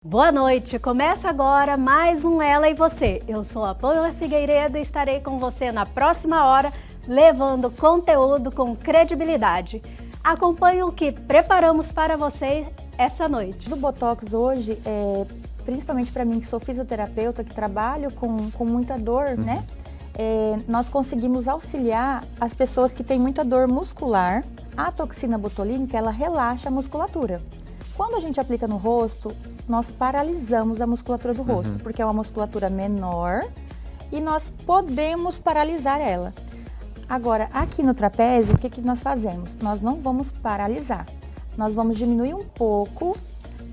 Boa noite, começa agora mais um Ela e Você. Eu sou a Pamela Figueiredo e estarei com você na próxima hora, levando conteúdo com credibilidade. Acompanhe o que preparamos para você essa noite. O Botox hoje, principalmente para mim que sou fisioterapeuta, que trabalho com muita dor, né? Nós conseguimos auxiliar as pessoas que têm muita dor muscular. A toxina botulínica, ela relaxa a musculatura. Quando a gente aplica no rosto, nós paralisamos a musculatura do rosto, porque é uma musculatura menor e nós podemos paralisar ela. Agora, aqui no trapézio, o que nós fazemos? Nós não vamos paralisar, nós vamos diminuir um pouco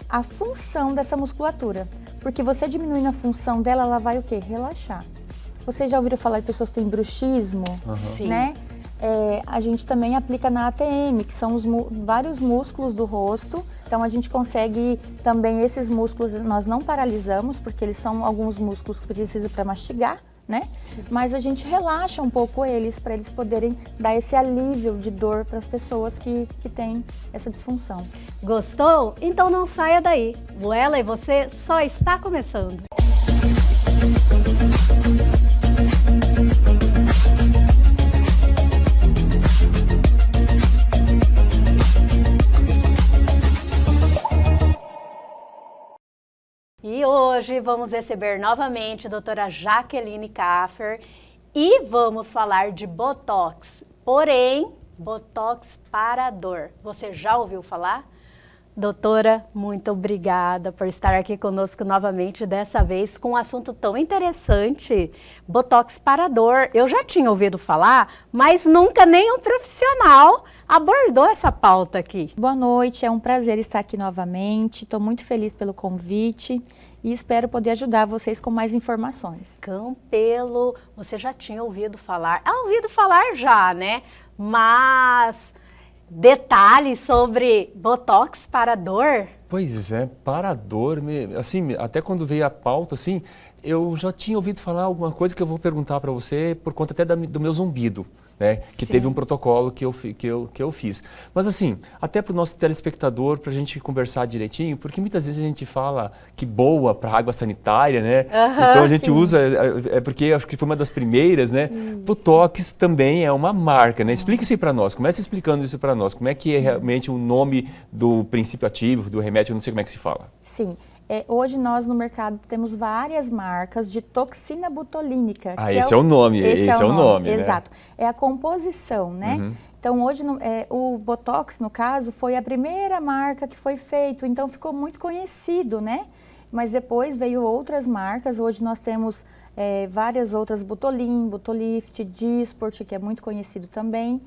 a função dessa musculatura, porque você diminuindo a função dela, ela vai o quê? Relaxar. Vocês já ouviram falar de pessoas que têm bruxismo, né? A gente também aplica na ATM, que são vários músculos do rosto. Então a gente consegue também esses músculos, nós não paralisamos, porque eles são alguns músculos que precisam para mastigar, né? Sim. Mas a gente relaxa um pouco eles, para eles poderem dar esse alívio de dor para as pessoas que têm essa disfunção. Gostou? Então não saia daí. O Ela e Você só está começando. E hoje vamos receber novamente a doutora Jaqueline Kaffer e vamos falar de Botox, porém, Botox para dor. Você já ouviu falar? Doutora, muito obrigada por estar aqui conosco novamente, dessa vez com um assunto tão interessante, Botox para dor. Eu já tinha ouvido falar, mas nunca nenhum profissional abordou essa pauta aqui. Boa noite, é um prazer estar aqui novamente, estou muito feliz pelo convite e espero poder ajudar vocês com mais informações. Campelo, você já tinha ouvido falar? Ouvido falar já, né? Mas detalhes sobre Botox para dor? Pois é, para dor, assim, até quando veio a pauta, assim, eu já tinha ouvido falar alguma coisa que eu vou perguntar para você por conta até do meu zumbido, né? Que Sim. teve um protocolo que eu fiz. Mas assim, até para o nosso telespectador, para a gente conversar direitinho, porque muitas vezes a gente fala que boa para água sanitária, né? Então a gente sim. usa, porque acho que foi uma das primeiras, né? Botox também é uma marca, né? Explica isso aí para nós, comece explicando isso para nós. Como é que é realmente o nome do princípio ativo, do remédio, eu não sei como é que se fala. Sim. Hoje nós no mercado temos várias marcas de toxina botulínica. Esse é o nome, esse é o nome, né? Exato. É a composição, né? Então hoje o Botox, no caso, foi a primeira marca que foi feito, então ficou muito conhecido, né? Mas depois veio outras marcas, hoje nós temos várias outras, Botolim, Botolift, Dysport, que é muito conhecido também.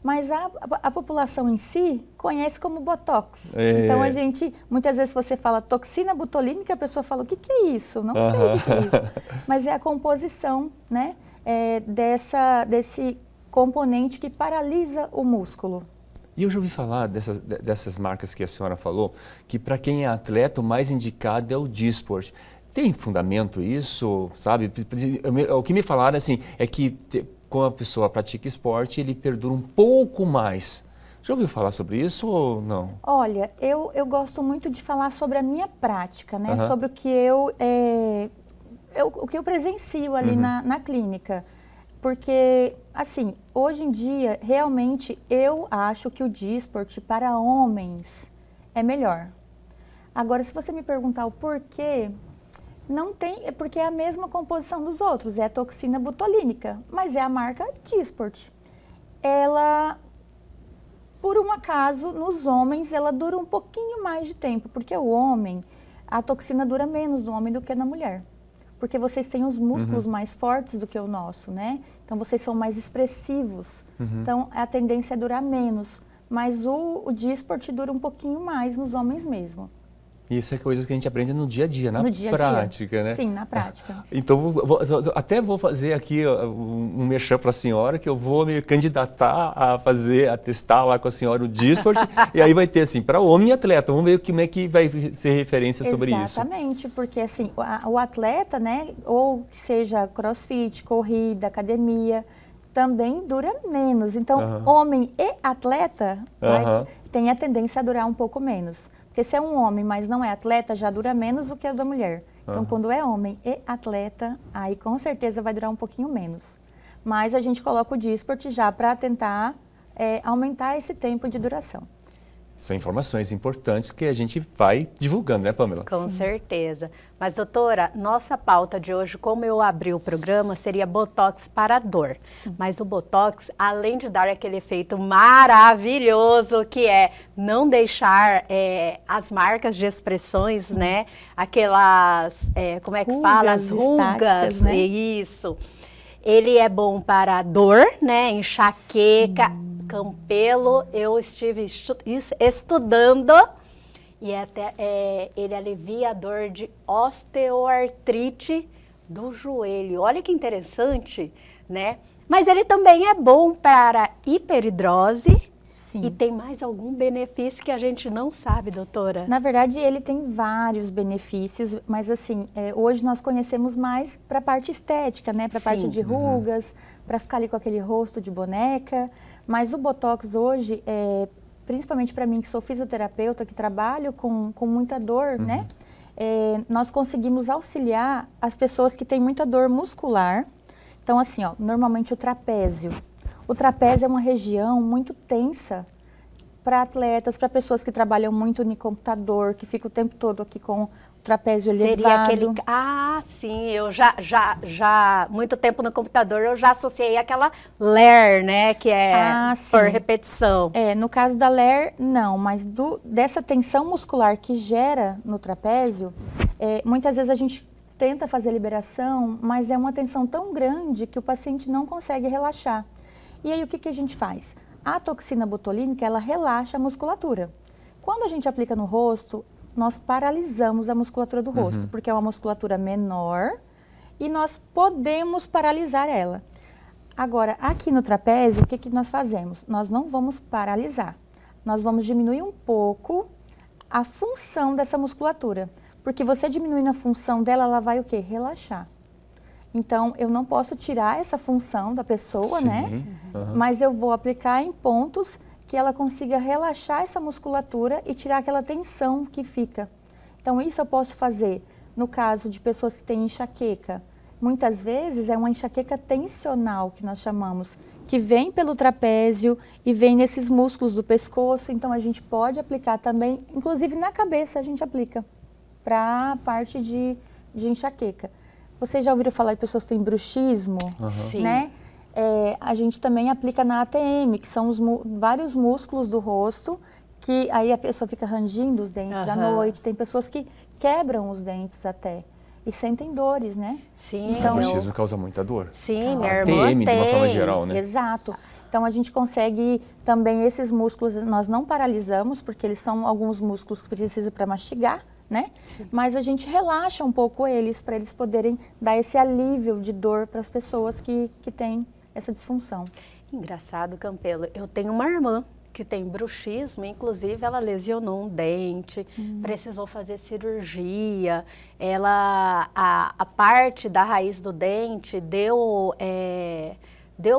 Mas a população em si conhece como Botox. Então a gente, muitas vezes você fala toxina botulínica, a pessoa fala, o que é isso? Não sei o que é isso. Mas é a composição, né, desse componente que paralisa o músculo. E eu já ouvi falar dessas marcas que a senhora falou, que para quem é atleta o mais indicado é o Dysport. Tem fundamento isso, sabe? O que me falaram assim, é que quando a pessoa pratica esporte, ele perdura um pouco mais. Já ouviu falar sobre isso ou não? Olha, eu gosto muito de falar sobre a minha prática, né? Sobre o que o que eu presencio ali na clínica. Porque, assim, hoje em dia, realmente, eu acho que o Dysport para homens é melhor. Agora, se você me perguntar o porquê, não tem, porque é a mesma composição dos outros, é a toxina botulínica, mas é a marca Dysport. Ela, por um acaso, nos homens, ela dura um pouquinho mais de tempo, porque o homem, a toxina dura menos no homem do que na mulher. Porque vocês têm os músculos mais fortes do que o nosso, né? Então vocês são mais expressivos, então a tendência é durar menos. Mas o Dysport dura um pouquinho mais nos homens mesmo. Isso é coisas que a gente aprende no dia a dia, na prática, né? Sim, na prática. Então, até vou fazer aqui um merchan para a senhora, que eu vou me candidatar a testar lá com a senhora o Dysport, e aí vai ter, assim, para homem e atleta. Vamos ver como é que vai ser referência sobre isso. Exatamente, porque, assim, o atleta, né, ou que seja crossfit, corrida, academia, também dura menos. Então, homem e atleta tem a tendência a durar um pouco menos. Porque se é um homem, mas não é atleta, já dura menos do que a da mulher. Então, quando é homem e atleta, aí com certeza vai durar um pouquinho menos. Mas a gente coloca o Dysport já para tentar aumentar esse tempo de duração. São informações importantes que a gente vai divulgando, né, Pamela? Com certeza. Mas, doutora, nossa pauta de hoje, como eu abri o programa, seria Botox para dor. Mas o Botox, além de dar aquele efeito maravilhoso, que é não deixar as marcas de expressões, né? Aquelas, como é que fala? As rugas, né? Isso. Ele é bom para dor, né? Enxaqueca, Campelo. Eu estive estudando e ele alivia a dor de osteoartrite do joelho. Olha que interessante, né? Mas ele também é bom para hiperidrose. Sim. E tem mais algum benefício que a gente não sabe, doutora? Na verdade, ele tem vários benefícios, mas assim, hoje nós conhecemos mais para a parte estética, né? Para a parte de rugas, para ficar ali com aquele rosto de boneca. Mas o Botox hoje, principalmente para mim que sou fisioterapeuta, que trabalho com muita dor, né? Nós conseguimos auxiliar as pessoas que têm muita dor muscular. Então assim, ó, normalmente o trapézio. O trapézio é uma região muito tensa para atletas, para pessoas que trabalham muito no computador, que ficam o tempo todo aqui com o trapézio elevado. Seria aquele... Ah, sim, eu já muito tempo no computador, eu já associei aquela LER, né, que é por repetição. No caso da LER, não, mas dessa tensão muscular que gera no trapézio, muitas vezes a gente tenta fazer a liberação, mas é uma tensão tão grande que o paciente não consegue relaxar. E aí o que a gente faz? A toxina botulínica, ela relaxa a musculatura. Quando a gente aplica no rosto, nós paralisamos a musculatura do rosto, porque é uma musculatura menor e nós podemos paralisar ela. Agora, aqui no trapézio, o que nós fazemos? Nós não vamos paralisar, nós vamos diminuir um pouco a função dessa musculatura, porque você diminuindo a função dela, ela vai o quê? Relaxar. Então, eu não posso tirar essa função da pessoa, né? Mas eu vou aplicar em pontos que ela consiga relaxar essa musculatura e tirar aquela tensão que fica. Então, isso eu posso fazer no caso de pessoas que têm enxaqueca. Muitas vezes é uma enxaqueca tensional, que nós chamamos, que vem pelo trapézio e vem nesses músculos do pescoço. Então, a gente pode aplicar também, inclusive na cabeça a gente aplica, para a parte de enxaqueca. Vocês já ouviram falar de pessoas que têm bruxismo, né? A gente também aplica na ATM, que são vários músculos do rosto, que aí a pessoa fica rangindo os dentes à noite. Tem pessoas que quebram os dentes até e sentem dores, né? Sim. Então, o bruxismo causa muita dor. Sim, minha irmã ATM, de uma forma geral, né? Exato. Então, a gente consegue também esses músculos, nós não paralisamos, porque eles são alguns músculos que precisam para mastigar, né? Sim. Mas a gente relaxa um pouco eles, para eles poderem dar esse alívio de dor para as pessoas que têm essa disfunção. Engraçado, Campelo. Eu tenho uma irmã que tem bruxismo, inclusive ela lesionou um dente, precisou fazer cirurgia, a parte da raiz do dente deu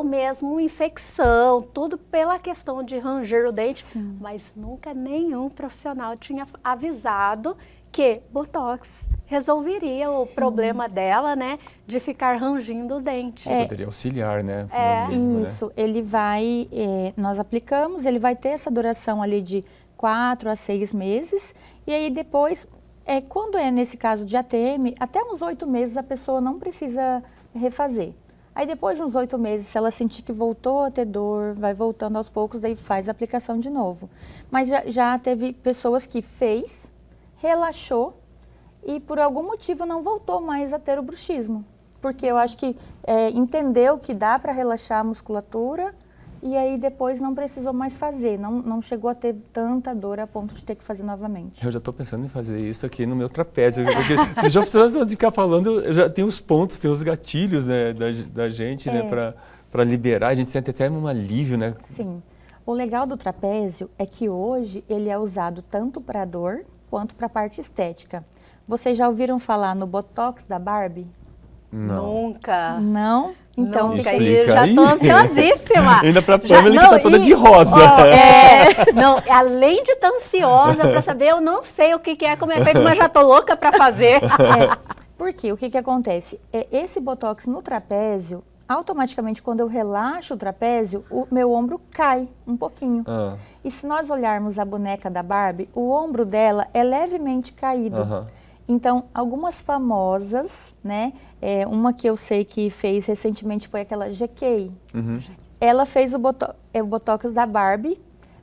mesmo infecção, tudo pela questão de ranger o dente, mas nunca nenhum profissional tinha avisado que Botox resolveria o problema dela, né, de ficar rangindo o dente. Poderia auxiliar, né? Isso, ele vai, nós aplicamos, ele vai ter essa duração ali de 4 a 6 meses, e aí depois, quando é nesse caso de ATM, até uns 8 meses a pessoa não precisa refazer. Aí depois de uns 8 meses, se ela sentir que voltou a ter dor, vai voltando aos poucos, daí faz a aplicação de novo. Mas já teve pessoas que fez, relaxou e por algum motivo não voltou mais a ter o bruxismo. Porque eu acho que entendeu que dá para relaxar a musculatura e aí depois não precisou mais fazer, não chegou a ter tanta dor a ponto de ter que fazer novamente. Eu já estou pensando em fazer isso aqui no meu trapézio, porque já precisa ficar falando, já tem os pontos, tem os gatilhos, né, da gente, né, para liberar, a gente sente até um alívio, né? Sim. O legal do trapézio é que hoje ele é usado tanto para dor quanto para a parte estética. Vocês já ouviram falar no Botox da Barbie? Não. Nunca. Não? Então, não, fica aí, explica já aí. tô ansiosíssima. Ainda pra Já- Pamela que tá toda de rosa. Não, além de estar ansiosa para saber, eu não sei o que é, como é feito, mas já tô louca para fazer. Por quê? O que que acontece? Esse botox no trapézio, automaticamente quando eu relaxo o trapézio, o meu ombro cai um pouquinho. E se nós olharmos a boneca da Barbie, o ombro dela é levemente caído. Então, algumas famosas, né? Uma que eu sei que fez recentemente foi aquela GK. Ela fez o botox da Barbie,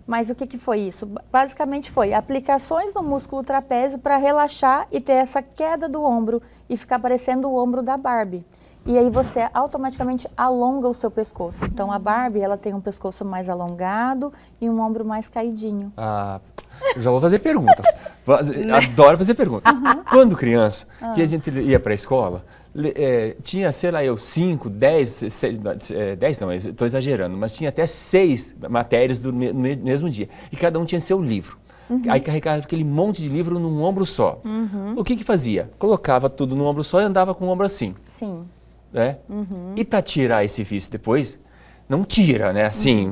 mas o que que foi isso? Basicamente foi aplicações no músculo trapézio para relaxar e ter essa queda do ombro e ficar parecendo o ombro da Barbie. E aí você automaticamente alonga o seu pescoço. Então a Barbie, ela tem um pescoço mais alongado e um ombro mais caidinho. Já vou fazer pergunta. Adoro fazer pergunta. Quando criança, que a gente ia para a escola, tinha, sei lá, 5, 10, 10 não, estou exagerando, mas tinha até 6 matérias no mesmo dia. E cada um tinha seu livro. Aí carregava aquele monte de livro num ombro só. O que que fazia? Colocava tudo num ombro só e andava com o ombro assim. Sim. Né? E para tirar esse vício depois, não tira, né? Assim,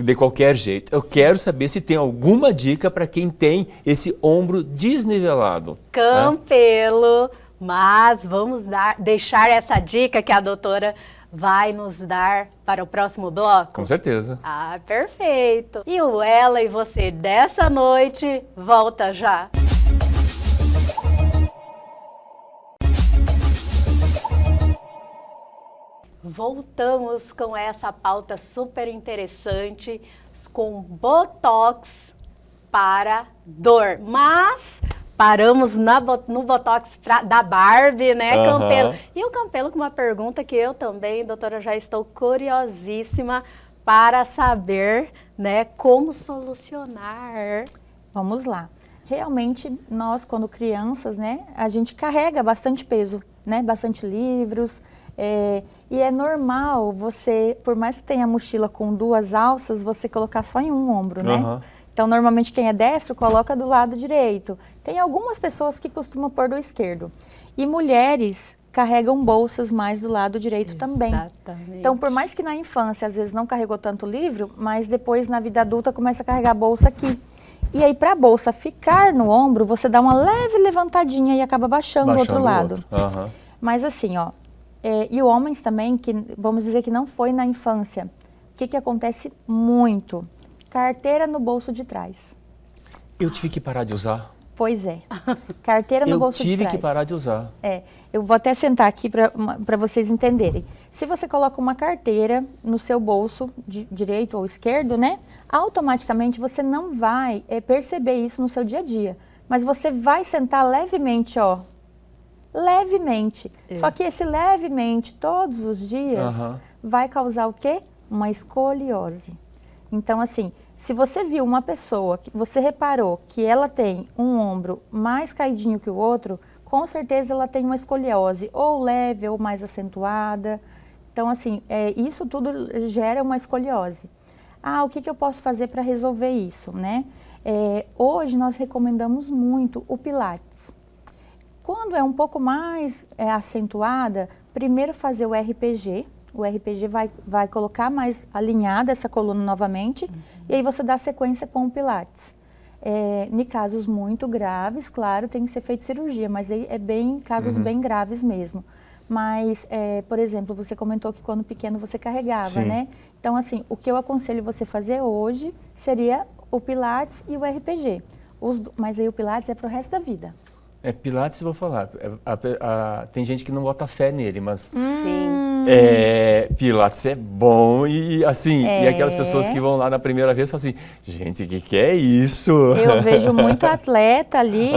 de qualquer jeito. Eu quero saber se tem alguma dica para quem tem esse ombro desnivelado. Campelo, mas vamos deixar essa dica que a doutora vai nos dar para o próximo bloco? Com certeza. Perfeito. E o Ela e Você dessa noite volta já. Voltamos com essa pauta super interessante, com Botox para dor. Mas paramos no Botox da Barbie, né, Campelo? E o Campelo com uma pergunta que eu também, doutora, já estou curiosíssima para saber, né, como solucionar. Vamos lá. Realmente, nós, quando crianças, né, a gente carrega bastante peso, né, bastante livros. E é normal você, por mais que tenha mochila com 2 alças, você colocar só em um ombro, né? Então, normalmente quem é destro coloca do lado direito. Tem algumas pessoas que costumam pôr do esquerdo. E mulheres carregam bolsas mais do lado direito também. Então, por mais que na infância às vezes não carregou tanto livro, mas depois na vida adulta começa a carregar a bolsa aqui. E aí, para a bolsa ficar no ombro, você dá uma leve levantadinha e acaba baixando o outro lado. Mas assim, ó. E homens também, que vamos dizer que não foi na infância. O que acontece muito? Carteira no bolso de trás. Eu tive que parar de usar. Pois é. Carteira no bolso de trás. Eu tive que parar de usar. Eu vou até sentar aqui para vocês entenderem. Se você coloca uma carteira no seu bolso, direito ou esquerdo, né? Automaticamente você não vai perceber isso no seu dia a dia. Mas você vai sentar levemente, ó. Levemente. Só que esse levemente, todos os dias, vai causar o quê? Uma escoliose. Então, assim, se você viu uma pessoa, que você reparou que ela tem um ombro mais caidinho que o outro, com certeza ela tem uma escoliose, ou leve ou mais acentuada. Então, assim, isso tudo gera uma escoliose. O que eu posso fazer para resolver isso, né? Hoje nós recomendamos muito o Pilates. Quando é um pouco mais acentuada, primeiro fazer o RPG. O RPG vai colocar mais alinhada essa coluna novamente. E aí você dá sequência com o Pilates. Em casos muito graves, claro, tem que ser feita cirurgia, mas aí casos bem graves mesmo. Mas, por exemplo, você comentou que quando pequeno você carregava, né? Então, assim, o que eu aconselho você fazer hoje seria o Pilates e o RPG. Mas aí o Pilates é para o resto da vida. Pilates, eu vou falar. Tem gente que não bota fé nele, mas Pilates é bom e assim, e aquelas pessoas que vão lá na primeira vez falam assim, gente, o que é isso? Eu vejo muito atleta ali,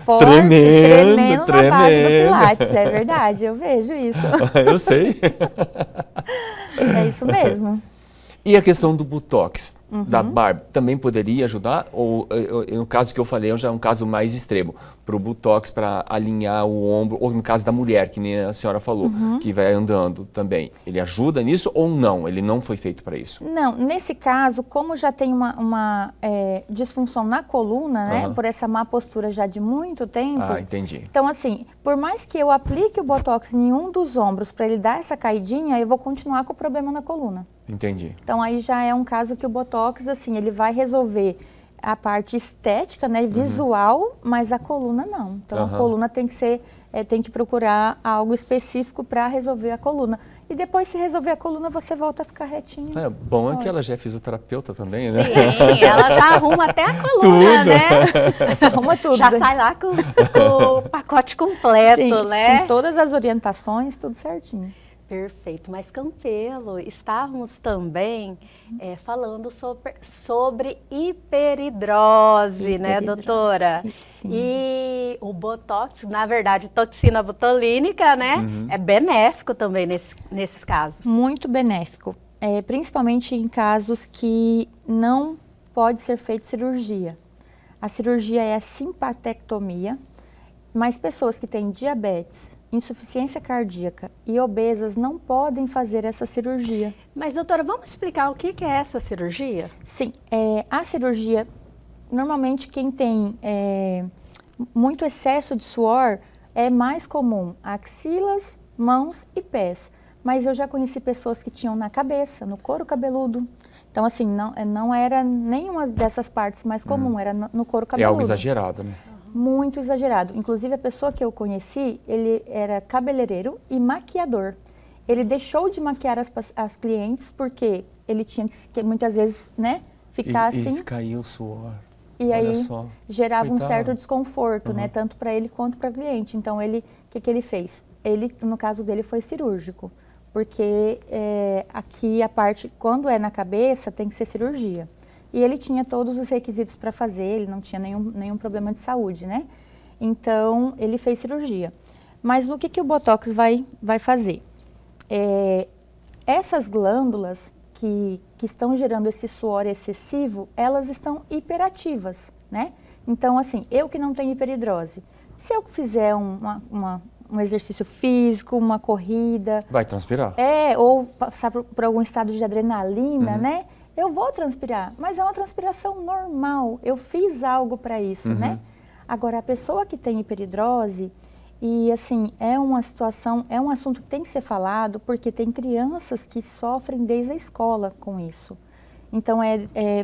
forte, tremendo na base do Pilates, é verdade, eu vejo isso. Eu sei. É isso mesmo. E a questão do Botox? da Barbie também poderia ajudar? Ou no caso que eu falei, já é um caso mais extremo, para o Botox, para alinhar o ombro, ou no caso da mulher, que nem a senhora falou, que vai andando também. Ele ajuda nisso ou não? Ele não foi feito para isso? Não, nesse caso, como já tem uma disfunção na coluna, né, por essa má postura já de muito tempo. Ah, entendi. Então, assim, por mais que eu aplique o Botox em um dos ombros para ele dar essa caidinha, eu vou continuar com o problema na coluna. Entendi. Então, aí já é um caso que o Botox, assim, ele vai resolver a parte estética, né, visual, mas a coluna não. Então, a coluna tem que ser, tem que procurar algo específico para resolver a coluna. E depois, se resolver a coluna, você volta a ficar retinho. É bom é que ela já é fisioterapeuta também, né? Sim, ela já arruma até a coluna, Tudo. Arruma tudo. Já sai lá com o pacote completo, Sim, né? com todas as orientações, tudo certinho. Perfeito, mas Campelo, estávamos também falando sobre hiperidrose, né, doutora? Sim. E o Botox, na verdade, toxina botulínica, né, é benéfico também nesses casos. Muito benéfico, principalmente em casos que não pode ser feita cirurgia. A cirurgia é a simpatectomia, mas pessoas que têm diabetes, insuficiência cardíaca e obesas não podem fazer essa cirurgia. Mas, doutora, vamos explicar o que é essa cirurgia? Sim, a cirurgia, normalmente quem tem muito excesso de suor, é mais comum axilas, mãos e pés. Mas eu já conheci pessoas que tinham na cabeça, no couro cabeludo. Então, assim, não era nenhuma dessas partes mais comum, era no couro cabeludo. É algo exagerado, né? Muito exagerado. Inclusive, a pessoa que eu conheci, ele era cabeleireiro e maquiador. Ele deixou de maquiar as clientes porque ele tinha que muitas vezes, né, ficar assim. E caía o suor. E Olha aí só. gerava um Coitado. certo desconforto, né, tanto para ele quanto para o cliente. Então, o que ele fez? Ele, no caso dele, foi cirúrgico. Porque aqui a parte, quando é na cabeça, tem que ser cirurgia. E ele tinha todos os requisitos para fazer, ele não tinha nenhum problema de saúde, né? Então, ele fez cirurgia. Mas o que o Botox vai fazer? Essas glândulas que estão gerando esse suor excessivo, elas estão hiperativas, né? Então, assim, eu que não tenho hiperidrose, se eu fizer um exercício físico, uma corrida... Vai transpirar. Ou passar por algum estado de adrenalina, né? Eu vou transpirar, mas é uma transpiração normal. Eu fiz algo para isso, né? Agora, a pessoa que tem hiperidrose, e assim, é uma situação, é um assunto que tem que ser falado, porque tem crianças que sofrem desde a escola com isso. Então,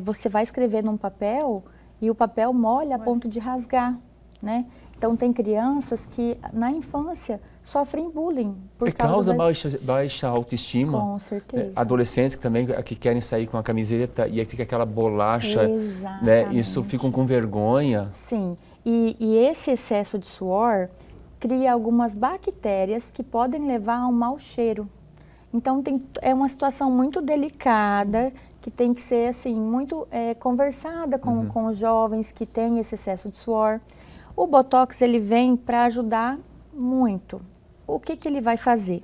você vai escrever num papel e o papel molha a ponto de rasgar, né? Então, tem crianças que, na infância, sofrem bullying. E causa baixa autoestima. Com certeza. Adolescentes que também que querem sair com a camiseta e aí fica aquela bolacha, né? Isso ficam com vergonha. Sim, e esse excesso de suor cria algumas bactérias que podem levar a um mau cheiro. Então, é uma situação muito delicada, que tem que ser, assim, muito conversada com os jovens que têm esse excesso de suor. O Botox, ele vem para ajudar muito. O que ele vai fazer?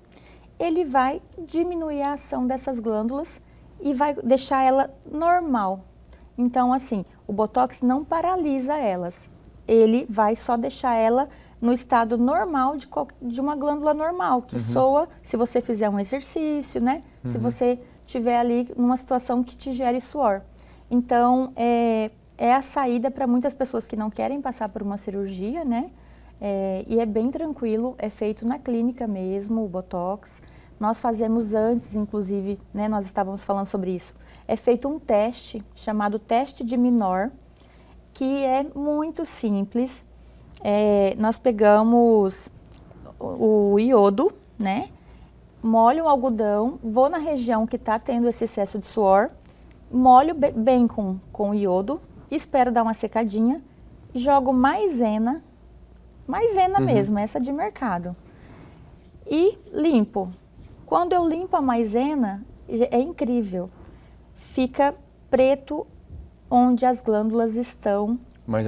Ele vai diminuir a ação dessas glândulas e vai deixar ela normal. Então, assim, o Botox não paralisa elas. Ele vai só deixar ela no estado normal de uma glândula normal, que soa se você fizer um exercício, né? Se você estiver ali numa situação que te gere suor. Então, é a saída para muitas pessoas que não querem passar por uma cirurgia, né? E é bem tranquilo, é feito na clínica mesmo, o Botox. Nós fazemos antes, inclusive, né, nós estávamos falando sobre isso. É feito um teste chamado teste de Minor, que é muito simples. Nós pegamos o iodo, né? Molho o algodão, vou na região que está tendo esse excesso de suor, molho bem com o iodo, espero dar uma secadinha, jogo maisena mesmo, essa de mercado, e limpo. Quando eu limpo a maisena, é incrível, fica preto onde as glândulas estão mais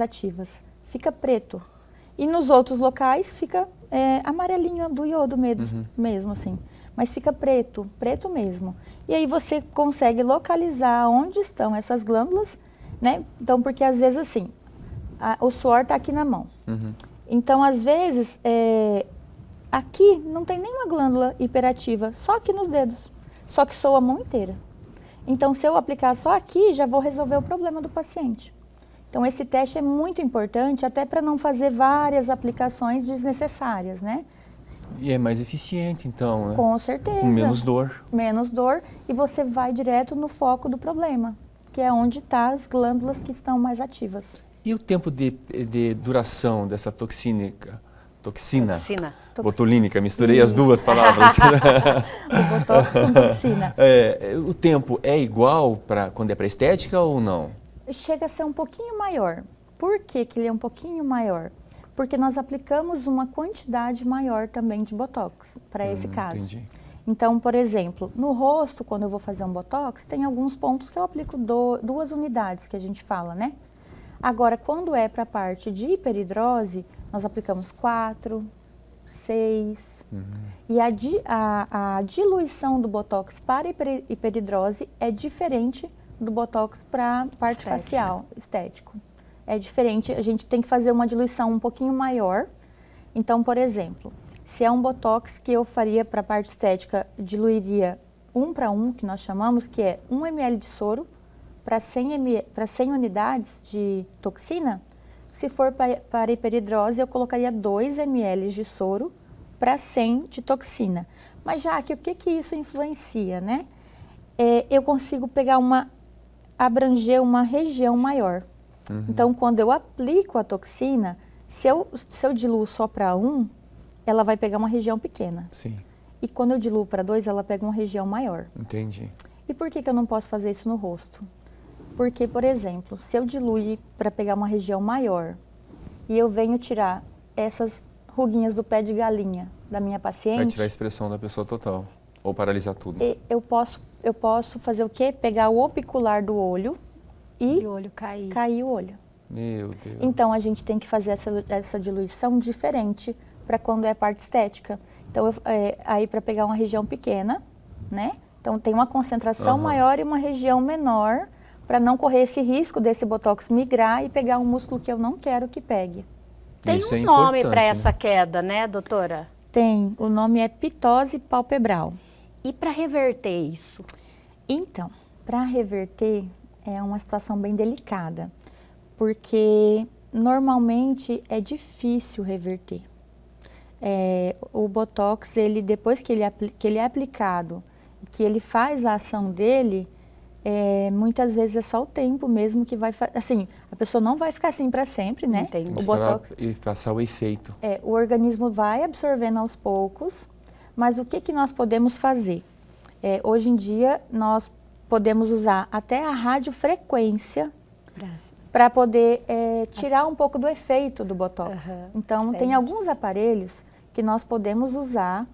ativas. Fica preto. E nos outros locais fica amarelinho do iodo mesmo, assim. mas fica preto, preto mesmo. E aí você consegue localizar onde estão essas glândulas, né? Então, porque às vezes assim, o suor está aqui na mão. Então, às vezes, aqui não tem nenhuma glândula hiperativa, só aqui nos dedos, só que soa a mão inteira. Então, se eu aplicar só aqui, já vou resolver o problema do paciente. Então, esse teste é muito importante, até para não fazer várias aplicações desnecessárias, né? E é mais eficiente, então, né? Com certeza. Com menos dor. Menos dor, e você vai direto no foco do problema, que é onde estão as glândulas que estão mais ativas. E o tempo de duração dessa toxina? Botulínica, misturei as duas palavras. O botox com toxina. O tempo é igual quando é para estética ou não? Chega a ser um pouquinho maior. Por que que ele é um pouquinho maior? Porque nós aplicamos uma quantidade maior também de botox para esse caso. Entendi. Então, por exemplo, no rosto, quando eu vou fazer um botox, tem alguns pontos que eu aplico 2 unidades, que a gente fala, né? Agora, quando é para a parte de hiperidrose, nós aplicamos 4, 6. E a diluição do botox para hiperidrose é diferente do botox para a parte facial, estético. É diferente, a gente tem que fazer uma diluição um pouquinho maior. Então, por exemplo, se é um botox que eu faria para a parte estética, diluiria 1 para 1, que nós chamamos, que é 1 ml de soro para 100 unidades de toxina. Se for para hiperidrose, eu colocaria 2 ml de soro para 100 de toxina. Mas já que o que isso influencia, né? Eu consigo abranger uma região maior. Então, quando eu aplico a toxina, se eu diluo só para 1, ela vai pegar uma região pequena. Sim. E quando eu diluo para 2, ela pega uma região maior. Entendi. E por que eu não posso fazer isso no rosto? Porque, por exemplo, se eu diluir para pegar uma região maior e eu venho tirar essas ruguinhas do pé de galinha da minha paciente... Vai tirar a expressão da pessoa total, ou paralisar tudo. Eu posso fazer o quê? Pegar o opicular do olho e o olho cair o olho. Meu Deus. Então, a gente tem que fazer essa diluição diferente para quando é parte estética. Então, aí para pegar uma região pequena, né? Então, tem uma concentração maior e uma região menor para não correr esse risco desse botox migrar e pegar um músculo que eu não quero que pegue. Tem Isso um é nome para importante, essa né? queda, né, doutora? Tem, o nome é pitose palpebral. E para reverter isso? Então, para reverter é uma situação bem delicada, porque normalmente é difícil reverter. O botox, depois que ele é aplicado, que ele faz a ação dele, muitas vezes é só o tempo mesmo que vai... Assim, a pessoa não vai ficar assim para sempre, né? Entendi. Tem que esperar e passar o efeito. O organismo vai absorvendo aos poucos, mas o que nós podemos fazer? Hoje em dia, nós podemos usar até a radiofrequência para poder tirar um pouco do efeito do botox. Então, tem alguns aparelhos que nós podemos usar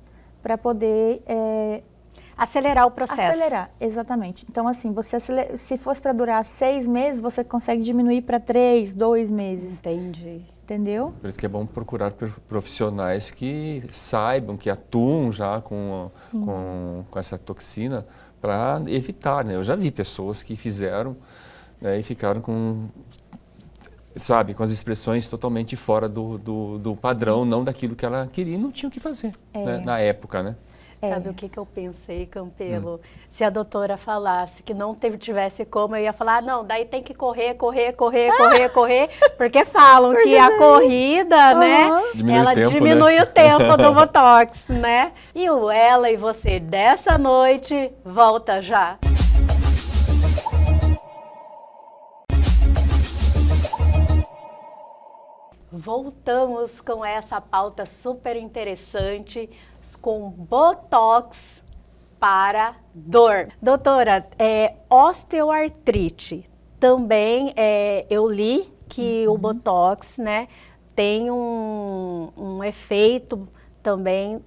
para poder... acelerar o processo. Acelerar, exatamente. Então, assim, se fosse para durar 6 meses, você consegue diminuir para 3, 2 meses. Entendi. Entendeu? Por isso que é bom procurar profissionais que saibam, que atuam já com essa toxina para evitar, né? Eu já vi pessoas que fizeram, né, e ficaram com as expressões totalmente fora do padrão, não daquilo que ela queria e não tinha o que fazer, né, na época, né? Sabe o que eu pensei, Campelo? Se a doutora falasse que não tivesse como, eu ia falar, não, daí tem que correr, porque falam que a corrida, né, ela diminui o tempo do Botox, né? E o Ela e Você dessa noite volta já. Voltamos com essa pauta super interessante, com Botox para dor. Doutora, osteoartrite, também eu li que o Botox, né, tem um efeito também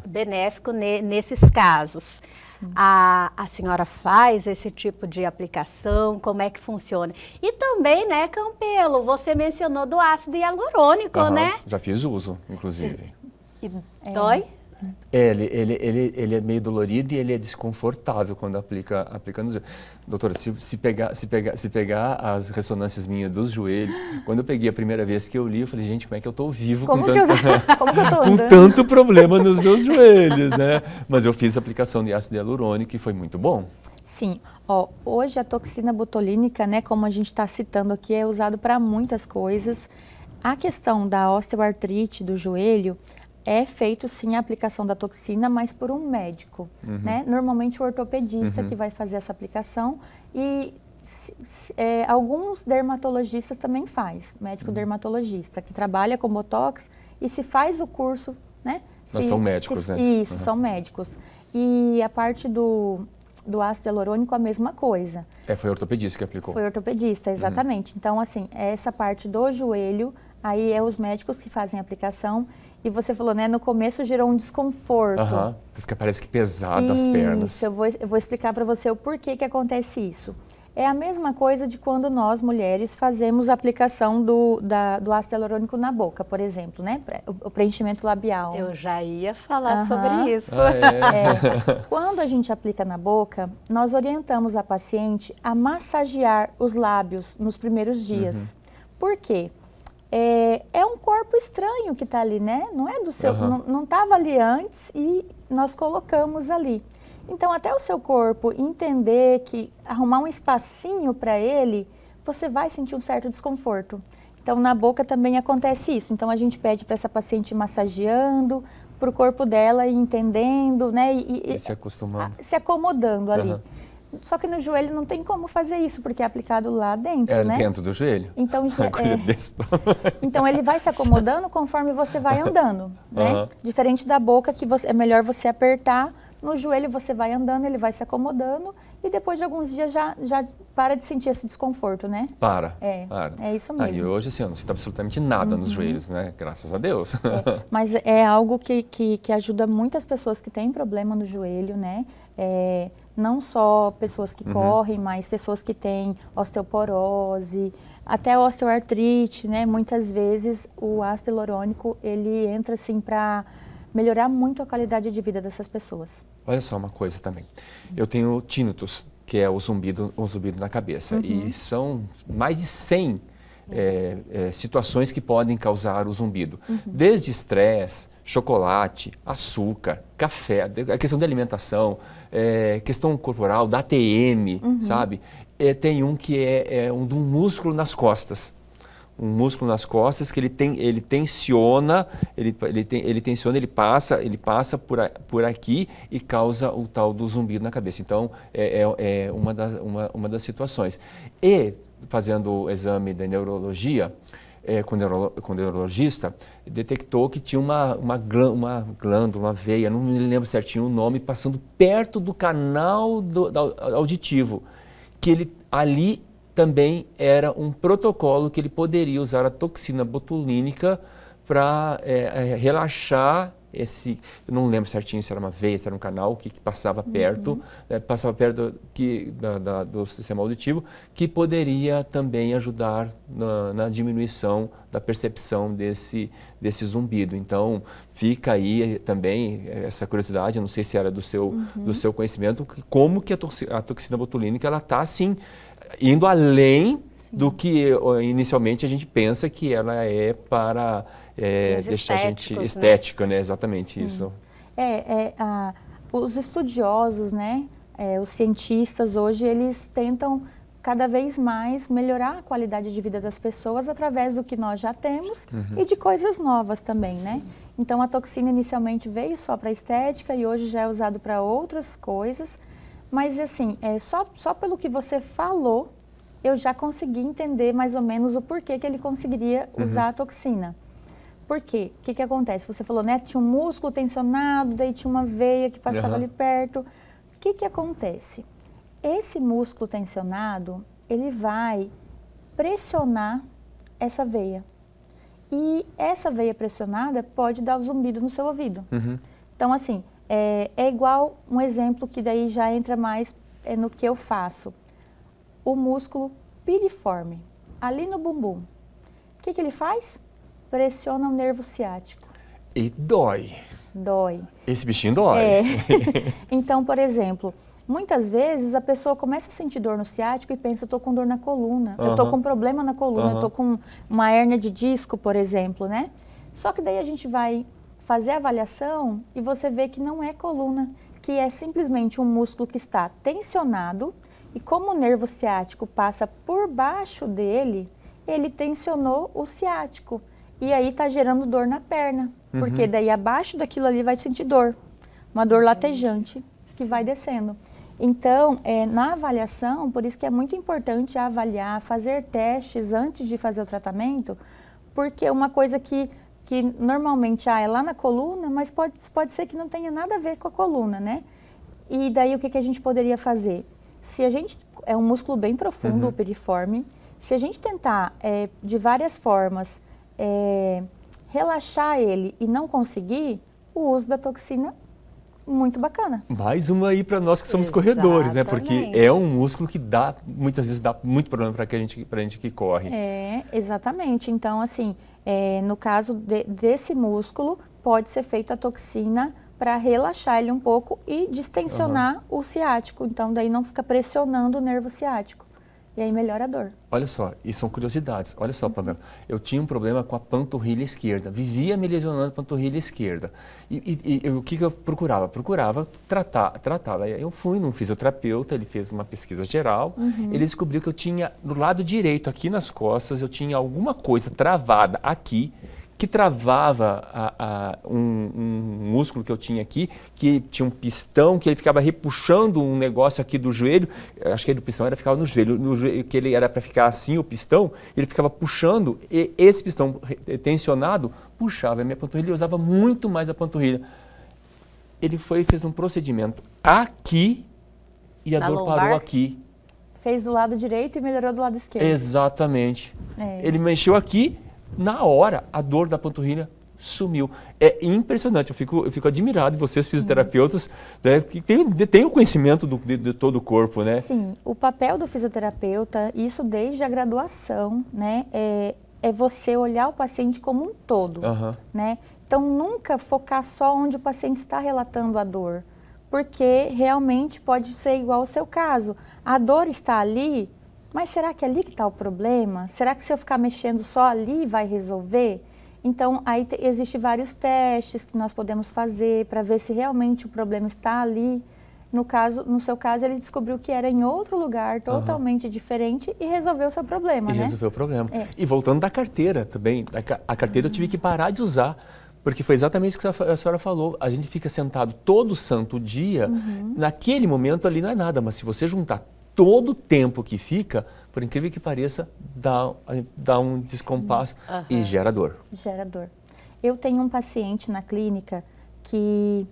benéfico nesses casos. A senhora faz esse tipo de aplicação? Como é que funciona? E também, né, Campelo, você mencionou do ácido hialurônico, né? Já fiz uso, inclusive. E dói? Ele é meio dolorido e ele é desconfortável quando aplica nos joelhos. Doutora, se pegar as ressonâncias minhas dos joelhos, quando eu peguei a primeira vez que eu li, eu falei, gente, como é que eu estou vivo Como que eu tô com andando? tanto problema nos meus joelhos, né? Mas eu fiz a aplicação de ácido hialurônico e foi muito bom. Sim, ó, hoje a toxina botulínica, né, como a gente está citando aqui, é usado para muitas coisas. A questão da osteoartrite do joelho é feito sim a aplicação da toxina, mas por um médico, né? Normalmente o ortopedista que vai fazer essa aplicação e alguns dermatologistas também faz, médico dermatologista que trabalha com botox e se faz o curso, né? Mas são médicos, né? Isso, são médicos. E a parte do ácido hialurônico, a mesma coisa. Foi o ortopedista que aplicou. Foi ortopedista, exatamente. Então, assim, essa parte do joelho, aí é os médicos que fazem a aplicação. E você falou, né, no começo gerou um desconforto. Fica, parece que pesado as pernas. Isso, eu vou explicar para você o porquê que acontece isso. É a mesma coisa de quando nós, mulheres, fazemos a aplicação do ácido hialurônico na boca, por exemplo, né? O preenchimento labial. Eu já ia falar sobre isso. Quando a gente aplica na boca, nós orientamos a paciente a massagear os lábios nos primeiros dias. Por quê? É um corpo estranho que está ali, né? Não é do seu, não estava ali antes e nós colocamos ali. Então, até o seu corpo entender que arrumar um espacinho para ele, você vai sentir um certo desconforto. Então, na boca também acontece isso. Então, a gente pede para essa paciente ir massageando, para o corpo dela ir entendendo, né? E se acostumando. Se acomodando ali. Só que no joelho não tem como fazer isso, porque é aplicado lá dentro, né? Dentro do joelho. Então, então ele vai se acomodando conforme você vai andando, né? Diferente da boca, que é melhor você apertar. No joelho você vai andando, ele vai se acomodando e depois de alguns dias já para de sentir esse desconforto, né? Para. É isso mesmo. E hoje, assim, eu não sinto absolutamente nada nos joelhos, né? Graças a Deus. Mas é algo que ajuda muitas pessoas que têm problema no joelho, né? Não só pessoas que correm, mas pessoas que têm osteoporose, até osteoartrite, né? Muitas vezes o ácido hialurônico, ele entra assim para melhorar muito a qualidade de vida dessas pessoas. Olha só uma coisa também. Eu tenho tinnitus, que é o zumbido na cabeça. E são mais de 100 situações que podem causar o zumbido. Desde estresse, chocolate, açúcar, café, a questão da alimentação, questão corporal, da TM, sabe? Tem um que é um músculo nas costas. Um músculo nas costas que ele tensiona, ele passa por aqui e causa o tal do zumbido na cabeça. Então, é uma das situações. E, fazendo o exame da neurologia, com o neurologista, detectou que tinha uma glândula, uma veia, não me lembro certinho o nome, passando perto do canal auditivo, que ele ali também era um protocolo que ele poderia usar a toxina botulínica para relaxar eu não lembro certinho se era uma veia, se era um canal que passava perto, do sistema auditivo, que poderia também ajudar na diminuição da percepção desse zumbido. Então, fica aí também essa curiosidade, eu não sei se era do seu conhecimento, como que a toxina botulínica está, assim, indo além do que inicialmente a gente pensa que ela é para deixar a gente estética, né? Exatamente isso. Os estudiosos, né? Os cientistas hoje, eles tentam cada vez mais melhorar a qualidade de vida das pessoas através do que nós já temos e de coisas novas também, né? Então, a toxina inicialmente veio só para estética e hoje já é usado para outras coisas. Mas, assim, só pelo que você falou, eu já consegui entender mais ou menos o porquê que ele conseguiria usar a toxina. Por quê? O que acontece? Você falou, né? Tinha um músculo tensionado, daí tinha uma veia que passava ali perto. O que acontece? Esse músculo tensionado, ele vai pressionar essa veia. E essa veia pressionada pode dar o zumbido no seu ouvido. Então, assim, é igual um exemplo que daí já entra mais no que eu faço. O músculo piriforme, ali no bumbum. O que ele faz? Pressiona o nervo ciático. E dói. Dói. Esse bichinho dói. É. Então, por exemplo, muitas vezes a pessoa começa a sentir dor no ciático e pensa, eu tô com dor na coluna, eu tô com problema na coluna, eu tô com uma hérnia de disco, por exemplo, né? Só que daí a gente vai fazer a avaliação e você vê que não é coluna, que é simplesmente um músculo que está tensionado e como o nervo ciático passa por baixo dele, ele tensionou o ciático e aí tá gerando dor na perna, porque daí abaixo daquilo ali vai sentir dor, uma dor latejante que vai descendo. Então, na avaliação, por isso que é muito importante avaliar, fazer testes antes de fazer o tratamento, porque uma coisa que normalmente é lá na coluna, mas pode ser que não tenha nada a ver com a coluna, né? E daí o que a gente poderia fazer? Se a gente, é um músculo bem profundo, o piriforme, se a gente tentar de várias formas relaxar ele e não conseguir, o uso da toxina muito bacana. Mais uma aí para nós que somos corredores, né? Porque é um músculo que muitas vezes dá muito problema para a gente que corre. Exatamente. Então, assim, no caso desse músculo, pode ser feita a toxina para relaxar ele um pouco e distensionar o ciático. Então, daí não fica pressionando o nervo ciático. E aí melhora a dor. Olha só, e são curiosidades. Olha só, Pamela, eu tinha um problema com a panturrilha esquerda, vivia me lesionando a panturrilha esquerda. E o que eu procurava? Procurava tratava. Eu fui num fisioterapeuta, ele fez uma pesquisa geral, ele descobriu que eu tinha, do lado direito, aqui nas costas, eu tinha alguma coisa travada aqui, que travava um músculo que eu tinha aqui, que tinha um pistão, que ele ficava repuxando um negócio aqui do joelho, acho que do pistão ficava no joelho, que ele era para ficar assim, o pistão, ele ficava puxando, e esse pistão tensionado puxava a minha panturrilha, eu usava muito mais a panturrilha. Ele foi e fez um procedimento aqui, e a dor parou aqui. Fez do lado direito e melhorou do lado esquerdo. Exatamente. Ele mexeu aqui, na hora, a dor da panturrilha sumiu. É impressionante, eu fico admirado de vocês, fisioterapeutas, né, que tem o conhecimento de todo o corpo, né? Sim, o papel do fisioterapeuta, isso desde a graduação, né, é você olhar o paciente como um todo, né? Então, nunca focar só onde o paciente está relatando a dor, porque realmente pode ser igual ao seu caso. A dor está ali, mas será que é ali que está o problema? Será que se eu ficar mexendo só ali vai resolver? Então, aí existem vários testes que nós podemos fazer para ver se realmente o problema está ali. No seu caso, ele descobriu que era em outro lugar, totalmente diferente, e resolveu o seu problema, né? Resolveu o problema. E voltando da carteira também, a carteira eu tive que parar de usar, porque foi exatamente isso que a senhora falou. A gente fica sentado todo santo dia, naquele momento ali não é nada, mas se você juntar todo o tempo que fica, por incrível que pareça, dá um descompasso e gera dor. Gera dor. Eu tenho um paciente na clínica que,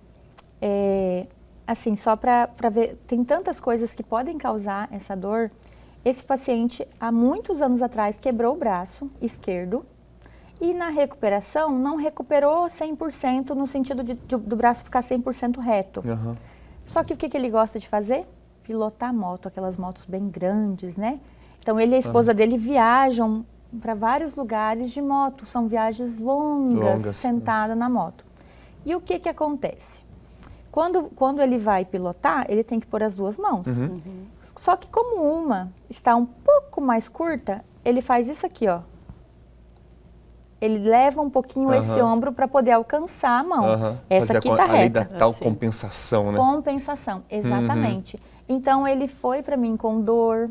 assim, só para ver, tem tantas coisas que podem causar essa dor. Esse paciente, há muitos anos atrás, quebrou o braço esquerdo e na recuperação não recuperou 100% no sentido do braço ficar 100% reto. Só que o que ele gosta de fazer? Pilotar moto, aquelas motos bem grandes, né? Então, ele e a esposa dele viajam para vários lugares de moto. São viagens longas. Sentada na moto. E o que acontece? Quando ele vai pilotar, ele tem que pôr as duas mãos. Só que como uma está um pouco mais curta, ele faz isso aqui, ó. Ele leva um pouquinho esse ombro para poder alcançar a mão. Essa aqui está reta. Além da tal compensação, né? Compensação, exatamente. Então, ele foi para mim com dor,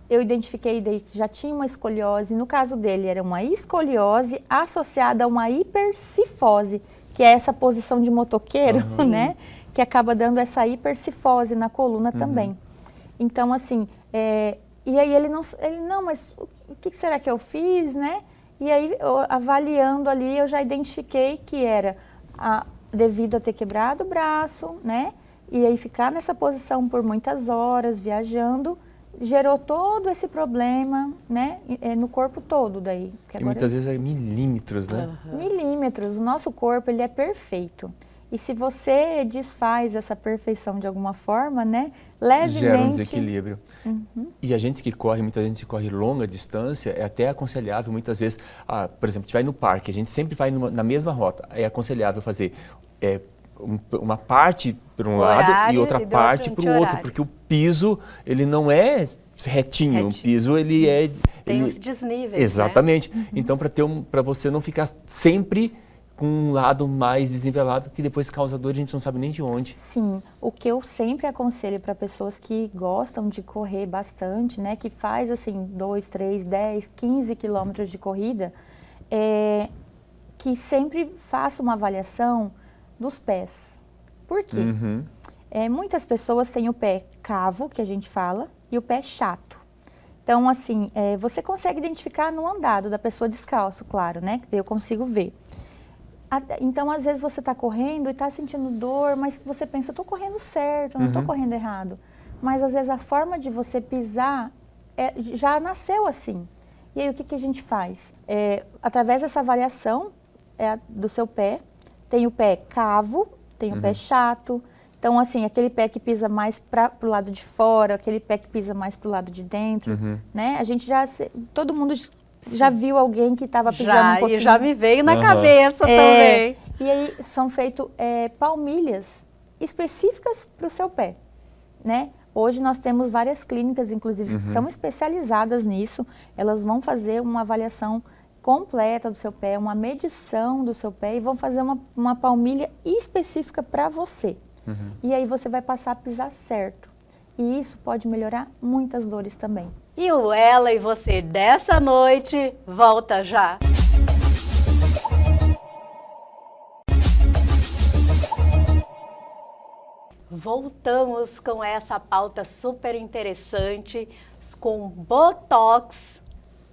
eu identifiquei daí que já tinha uma escoliose. No caso dele, era uma escoliose associada a uma hipercifose, que é essa posição de motoqueiro, né? Que acaba dando essa hipercifose na coluna também. Então, assim, e aí ele não, mas o que será que eu fiz, né? E aí, avaliando ali, eu já identifiquei que era devido a ter quebrado o braço, né? E aí ficar nessa posição por muitas horas, viajando, gerou todo esse problema, né? No corpo todo daí. E muitas vezes é milímetros, né? Milímetros. O nosso corpo, ele é perfeito. E se você desfaz essa perfeição de alguma forma, né, levemente... Gera um desequilíbrio. E a gente que corre, muita gente que corre longa distância, é até aconselhável muitas vezes, por exemplo, a gente vai no parque, a gente sempre vai na mesma rota, é aconselhável fazer uma parte para um lado e outra parte para o outro, porque o piso, ele não é retinho, o piso, ele é... Tem os desníveis, exatamente. né? Então, para você não ficar sempre com um lado mais desnivelado, que depois causa dor e a gente não sabe nem de onde. Sim, o que eu sempre aconselho para pessoas que gostam de correr bastante, né, que faz assim 2, 3, 10, 15 quilômetros de corrida, é que sempre faça uma avaliação dos pés. Por quê? Muitas pessoas têm o pé cavo, que a gente fala, e o pé chato. Então, assim, você consegue identificar no andado da pessoa descalço, claro, né, que eu consigo ver. Então, às vezes você está correndo e está sentindo dor, mas você pensa, estou correndo certo, não estou correndo errado. Mas, às vezes, a forma de você pisar já nasceu assim. E aí, o que a gente faz? Através dessa avaliação do seu pé, tem o pé cavo, tem o pé chato. Então, assim, aquele pé que pisa mais para o lado de fora, aquele pé que pisa mais para o lado de dentro, né? A gente todo mundo já viu alguém que estava pisando um pouquinho. E já me veio na cabeça também. E aí são feitas palmilhas específicas para o seu pé, né? Hoje nós temos várias clínicas, inclusive, que são especializadas nisso. Elas vão fazer uma avaliação completa do seu pé, uma medição do seu pé e vão fazer uma palmilha específica para você. E aí você vai passar a pisar certo. E isso pode melhorar muitas dores também. E o Ela e Você dessa noite volta já. Voltamos com essa pauta super interessante, com Botox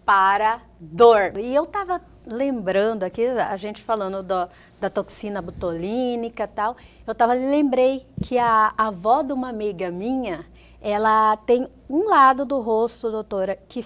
para dor. E eu estava lembrando aqui, a gente falando da toxina botulínica e tal, lembrei que a avó de uma amiga minha, ela tem um lado do rosto, doutora, que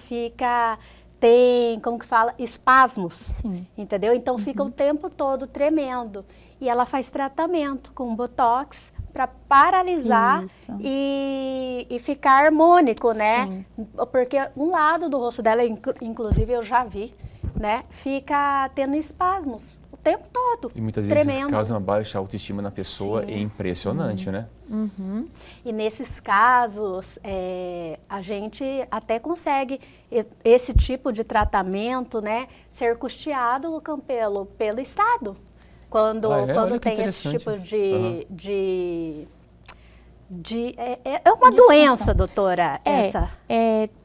tem, como que fala, espasmos. Sim. Entendeu? Então fica o tempo todo tremendo. E ela faz tratamento com Botox para paralisar e ficar harmônico, né? Sim. Porque um lado do rosto dela, inclusive eu já vi, né? Fica tendo espasmos o tempo todo. E muitas vezes isso causa uma baixa autoestima na pessoa. Sim. É impressionante, né? E nesses casos, a gente até consegue esse tipo de tratamento, né, ser custeado, Campelo, pelo Estado. Quando tem esse tipo é uma doença, doutora, essa?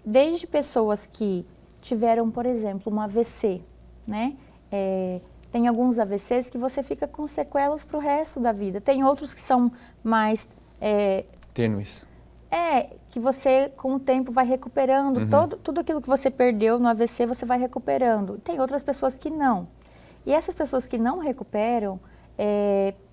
Desde pessoas que tiveram, por exemplo, um AVC, né? Tem alguns AVCs que você fica com sequelas para o resto da vida. Tem outros que são mais... tênues. Que você, com o tempo, vai recuperando. Tudo aquilo que você perdeu no AVC, você vai recuperando. Tem outras pessoas que não. E essas pessoas que não recuperam,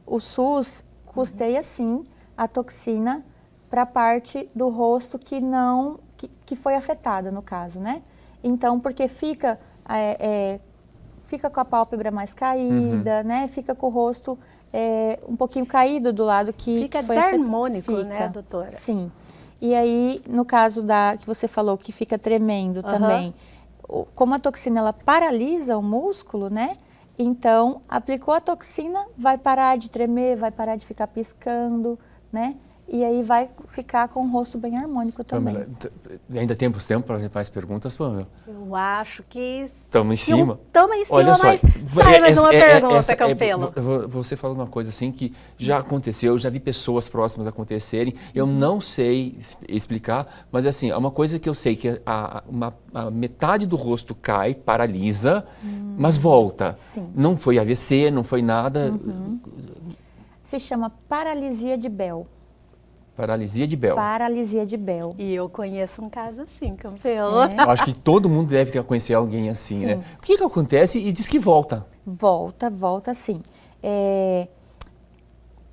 o SUS custeia, sim, a toxina para a parte do rosto que foi afetada, no caso, né? Então, porque fica com a pálpebra mais caída, né? Fica com o rosto um pouquinho caído do lado que fica foi desarmônico, né, doutora? Sim. E aí, no caso que você falou que fica tremendo também, como a toxina ela paralisa o músculo, né? Então, aplicou a toxina, vai parar de tremer, vai parar de ficar piscando, né? E aí vai ficar com o rosto bem harmônico também. Pamela, ainda temos tempo para mais perguntas, Pamela? Eu acho que... Estamos em cima? Estamos em cima, Olha só, mas sai mais uma pergunta, Campelo. Você falou uma coisa assim que já aconteceu, já vi pessoas próximas acontecerem. Eu não sei explicar, mas assim, é uma coisa que eu sei que a metade do rosto cai, paralisa, mas volta. Sim. Não foi AVC, não foi nada. Se chama paralisia de Bell. Paralisia de Bell. Paralisia de Bell. E eu conheço um caso assim, Campelo. Eu acho que todo mundo deve conhecer alguém assim, sim, né? O que acontece e diz que volta? Volta sim.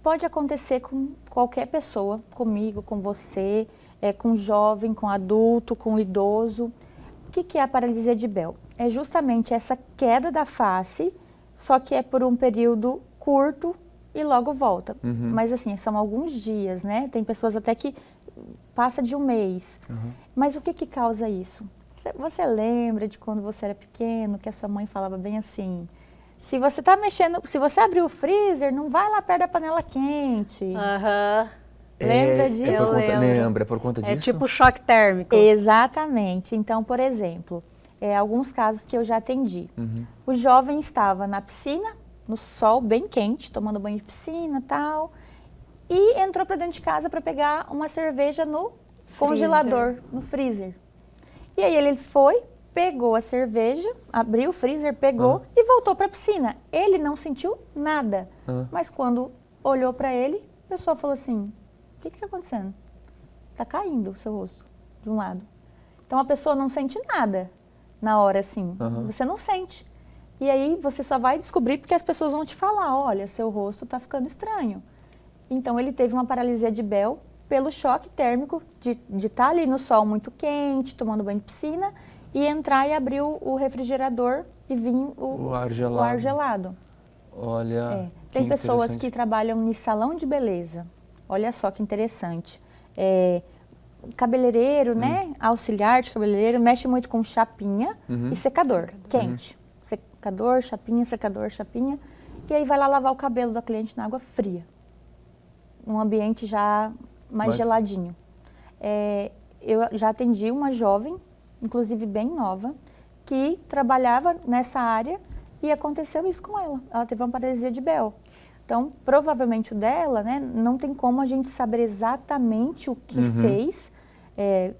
Pode acontecer com qualquer pessoa, comigo, com você, com jovem, com adulto, com idoso. O que é a paralisia de Bell? É justamente essa queda da face, só que é por um período curto e logo volta. Mas assim, são alguns dias, né? Tem pessoas até que passa de um mês. Mas o que que causa isso? Você lembra de quando você era pequeno, que a sua mãe falava bem assim, se você tá mexendo, se você abrir o freezer, não vai lá perto da panela quente. Lembra disso? Lembra, é por conta disso? É tipo choque térmico. Exatamente. Então, por exemplo, alguns casos que eu já atendi. O jovem estava na piscina, no sol bem quente, tomando banho de piscina e tal, e entrou para dentro de casa para pegar uma cerveja no congelador, no freezer. E aí ele foi, pegou a cerveja, abriu o freezer, pegou e voltou para a piscina. Ele não sentiu nada, mas quando olhou para ele, a pessoa falou assim, o que está acontecendo? Está caindo o seu rosto de um lado. Então a pessoa não sente nada na hora assim, você não sente. E aí você só vai descobrir porque as pessoas vão te falar, olha, seu rosto está ficando estranho. Então ele teve uma paralisia de Bell pelo choque térmico de estar ali no sol muito quente, tomando banho de piscina, e entrar e abrir o refrigerador e vir o ar gelado. Olha, tem pessoas que trabalham em salão de beleza. Olha só que interessante. Cabeleireiro, né? Auxiliar de cabeleireiro, mexe muito com chapinha e secador, quente. Secador, chapinha, secador, chapinha. E aí vai lá lavar o cabelo da cliente na água fria. Um ambiente já mais geladinho. Eu já atendi uma jovem, inclusive bem nova, que trabalhava nessa área e aconteceu isso com ela. Ela teve uma paralisia de Bell. Então, provavelmente o dela, né, não tem como a gente saber exatamente o que fez,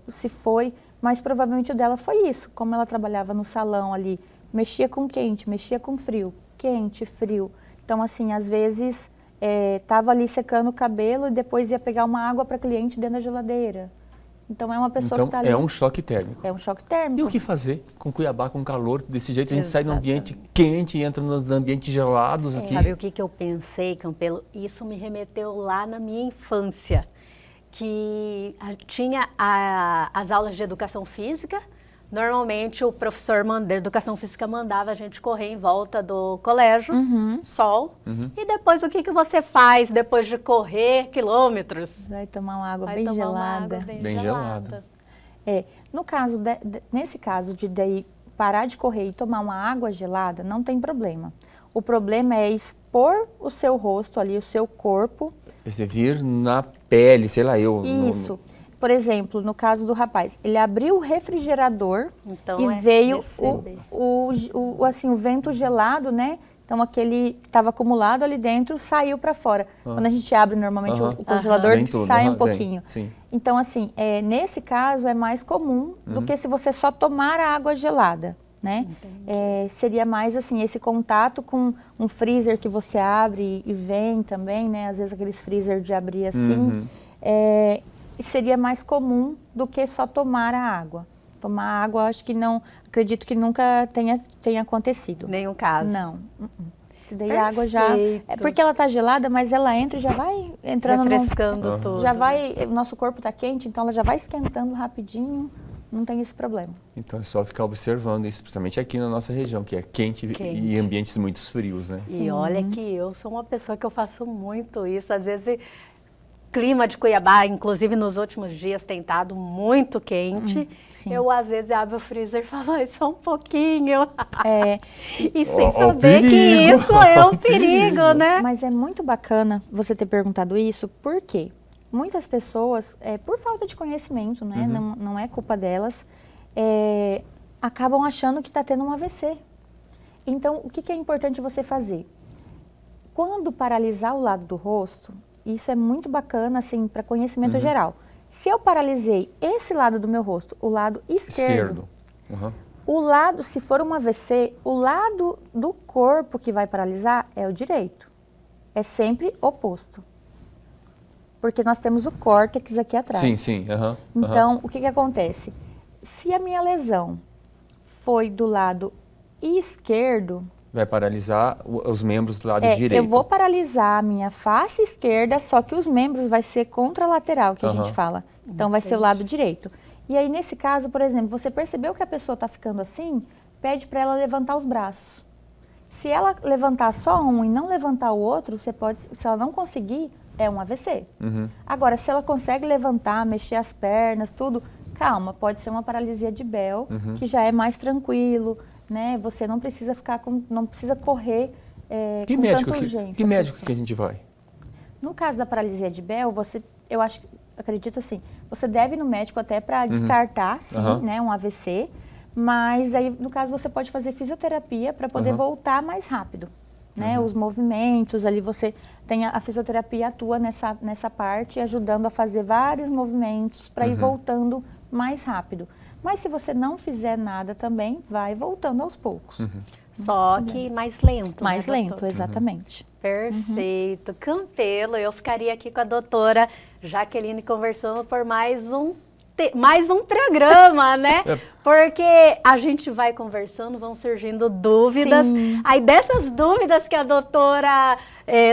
se foi, mas provavelmente o dela foi isso. Como ela trabalhava no salão ali, mexia com quente, mexia com frio, quente, frio. Então, assim, às vezes estava ali secando o cabelo e depois ia pegar uma água para cliente dentro da geladeira. Então, é uma pessoa que está ali. É um choque térmico. É um choque térmico. E o que fazer com Cuiabá, com calor? Desse jeito a gente sai num ambiente quente e entra nos ambientes gelados aqui. Sabe o que eu pensei, Campelo? Isso me remeteu lá na minha infância, que tinha as aulas de educação física. Normalmente o professor de educação física mandava a gente correr em volta do colégio, sol. E depois o que você faz depois de correr quilômetros? Vai tomar uma água bem gelada. Bem gelada. No caso, nesse caso de daí parar de correr e tomar uma água gelada, não tem problema. O problema é expor o seu rosto ali, o seu corpo. Você vir na pele, sei lá, Isso. Por exemplo, no caso do rapaz, ele abriu o refrigerador e veio o vento gelado, né? Então, aquele que estava acumulado ali dentro saiu para fora. Quando a gente abre, normalmente, o congelador sai um pouquinho. Então, assim, nesse caso, é mais comum do que se você só tomar a água gelada, né? Seria mais, assim, esse contato com um freezer que você abre e vem também, né? Às vezes, aqueles freezer de abrir assim. Seria mais comum do que só tomar a água. Tomar água, acho que não, acredito que nunca tenha acontecido. Nenhum caso. Não. Daí a água já... É porque ela está gelada, mas ela entra e já vai entrando... Refrescando tudo. Já vai... O nosso corpo está quente, então ela já vai esquentando rapidinho, não tem esse problema. Então é só ficar observando isso, principalmente aqui na nossa região, que é quente. E ambientes muito frios, né? E olha que eu sou uma pessoa que eu faço muito isso, às vezes... Clima de Cuiabá, inclusive nos últimos dias, tem estado muito quente. Eu, às vezes, abro o freezer e falo, só um pouquinho. E sem saber que isso é um perigo, né? Mas é muito bacana você ter perguntado isso, porque muitas pessoas, por falta de conhecimento, né, não é culpa delas, acabam achando que está tendo um AVC. Então, o que é importante você fazer? Quando paralisar o lado do rosto, isso é muito bacana, assim, para conhecimento geral. Se eu paralisei esse lado do meu rosto, o lado esquerdo. O lado, se for um AVC, o lado do corpo que vai paralisar é o direito. É sempre oposto. Porque nós temos o córtex aqui atrás. Sim. Então, o que acontece? Se a minha lesão foi do lado esquerdo... Vai paralisar os membros do lado direito. Eu vou paralisar a minha face esquerda, só que os membros vai ser contralateral, que a gente fala. Então, vai ser o lado direito. E aí, nesse caso, por exemplo, você percebeu que a pessoa está ficando assim, pede para ela levantar os braços. Se ela levantar só um e não levantar o outro, se ela não conseguir, é um AVC. Agora, se ela consegue levantar, mexer as pernas, tudo, calma, pode ser uma paralisia de Bell, que já é mais tranquilo, né? Você não precisa não precisa correr Que com médico tanta urgência. Que médico que a gente vai? No caso da paralisia de Bell, acredito assim, você deve ir no médico até para descartar, sim, né, um AVC, mas aí, no caso, você pode fazer fisioterapia para poder voltar mais rápido, né, os movimentos, ali você tem a fisioterapia atua nessa parte, ajudando a fazer vários movimentos para ir voltando mais rápido. Mas se você não fizer nada também, vai voltando aos poucos. Só que mais lento, Mais né, lento, doutora? exatamente. Perfeito. Campelo, eu ficaria aqui com a doutora Jaqueline conversando por mais um programa, né? Porque a gente vai conversando, vão surgindo dúvidas. Sim. Aí dessas dúvidas que a doutora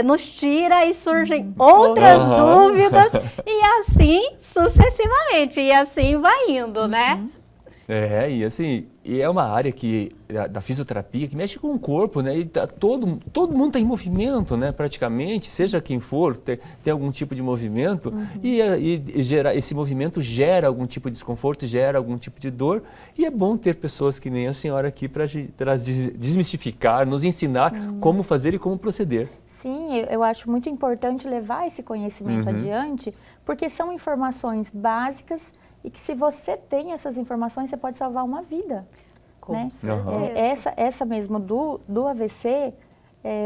nos tira e surgem outras dúvidas e assim sucessivamente. E assim vai indo, né? E assim, é uma área da fisioterapia que mexe com o corpo, né? E todo mundo está em movimento, né? Praticamente, seja quem for, tem algum tipo de movimento e esse movimento gera algum tipo de desconforto, gera algum tipo de dor. E é bom ter pessoas que nem a senhora aqui para desmistificar, nos ensinar como fazer e como proceder. Sim, eu acho muito importante levar esse conhecimento adiante, porque são informações básicas e que se você tem essas informações, você pode salvar uma vida. Né? Essa mesmo do AVC,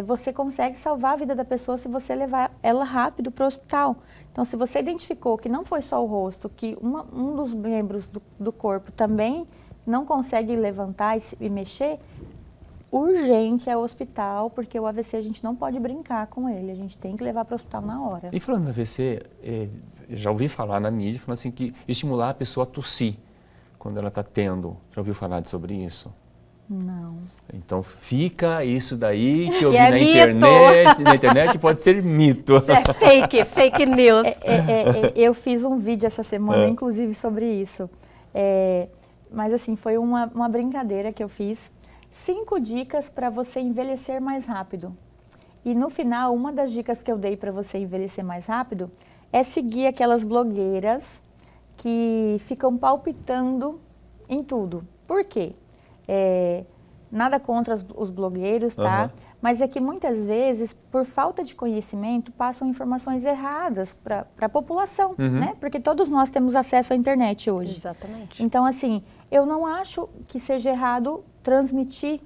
você consegue salvar a vida da pessoa se você levar ela rápido para o hospital. Então, se você identificou que não foi só o rosto, que um dos membros do corpo também não consegue levantar e mexer, urgente é o hospital, porque o AVC a gente não pode brincar com ele, a gente tem que levar para o hospital na hora. E falando do AVC, já ouvi falar na mídia, falando assim, que estimular a pessoa a tossir quando ela está tendo. Já ouviu falar sobre isso? Não. Então fica isso daí que eu vi é na mito. internet. Na internet pode ser mito. É fake news. Eu fiz um vídeo essa semana, inclusive, sobre isso. Mas assim, foi uma brincadeira que eu fiz. 5 dicas para você envelhecer mais rápido. E no final, uma das dicas que eu dei para você envelhecer mais rápido é seguir aquelas blogueiras que ficam palpitando em tudo. Por quê? Nada contra os blogueiros, tá? Mas é que muitas vezes, por falta de conhecimento, passam informações erradas para a população, né? Porque todos nós temos acesso à internet hoje. Exatamente. Então, assim, eu não acho que seja errado transmitir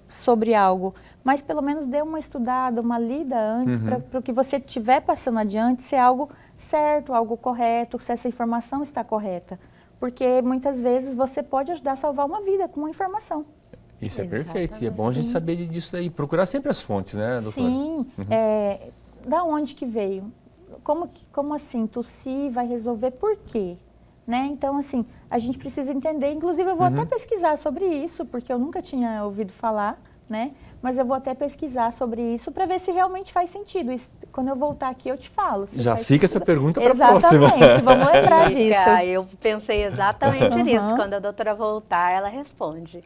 sobre algo, mas pelo menos dê uma estudada, uma lida antes, para o que você estiver passando adiante ser algo certo, algo correto, se essa informação está correta. Porque muitas vezes você pode ajudar a salvar uma vida com uma informação. Isso é perfeito, e é bom a gente saber disso aí, procurar sempre as fontes, né, doutora? Sim, da onde que veio? Como assim, tossir vai resolver por quê? Né? Então, assim, a gente precisa entender, inclusive eu vou até pesquisar sobre isso, porque eu nunca tinha ouvido falar, né? Mas eu vou até pesquisar sobre isso para ver se realmente faz sentido. E quando eu voltar aqui, eu te falo. Já fica essa pergunta para a próxima. Exatamente, vamos lembrar disso. Eu pensei exatamente nisso. Quando a doutora voltar, ela responde.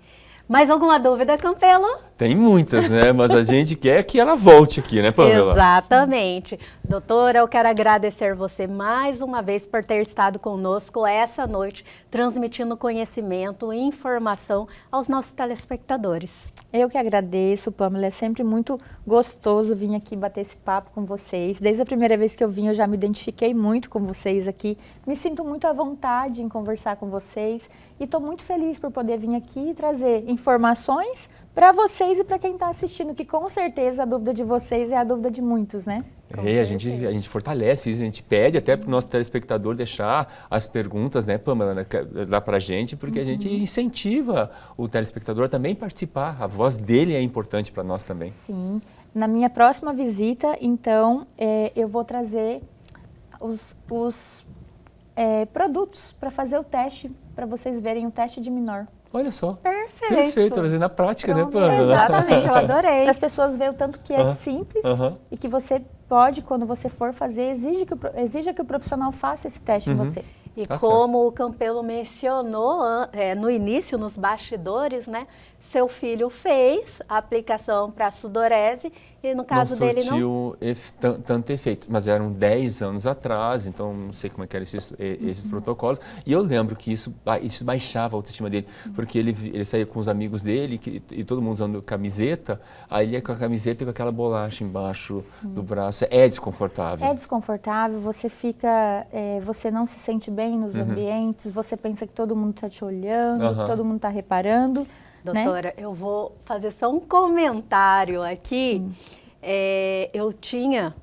Mais alguma dúvida, Campelo? Tem muitas, né? Mas a gente quer que ela volte aqui, né, Pamela? Exatamente. Doutora, eu quero agradecer você mais uma vez por ter estado conosco essa noite, transmitindo conhecimento e informação aos nossos telespectadores. Eu que agradeço, Pamela. É sempre muito gostoso vir aqui bater esse papo com vocês. Desde a primeira vez que eu vim, eu já me identifiquei muito com vocês aqui. Me sinto muito à vontade em conversar com vocês. E estou muito feliz por poder vir aqui e trazer informações para vocês e para quem está assistindo, que com certeza a dúvida de vocês é a dúvida de muitos, né? A gente fortalece isso, a gente pede até para o nosso telespectador deixar as perguntas, né, Pamela, lá para a gente, porque a gente incentiva o telespectador a também participar. A voz dele é importante para nós também. Sim. Na minha próxima visita, então, eu vou trazer os produtos para fazer o teste, para vocês verem o teste de menor. Olha só. Perfeito. Perfeito, fazer na prática, né, Pamela? Exatamente, eu adorei. Para as pessoas verem o tanto que é simples e que você pode, quando você for fazer, exija que o profissional faça esse teste em você. E como o Campelo mencionou no início, nos bastidores, né? seu filho fez a aplicação para sudorese e no caso dele não surtiu tanto efeito, mas eram 10 anos atrás, então não sei como é que eram esses protocolos. E eu lembro que isso baixava a autoestima dele, porque ele saía com os amigos dele e todo mundo usando camiseta, aí ele ia com a camiseta e com aquela bolacha embaixo do braço. É desconfortável. É desconfortável, você fica, você não se sente bem nos ambientes, você pensa que todo mundo está te olhando, que todo mundo está reparando. Doutora, né? eu vou fazer só um comentário aqui. Eu tinha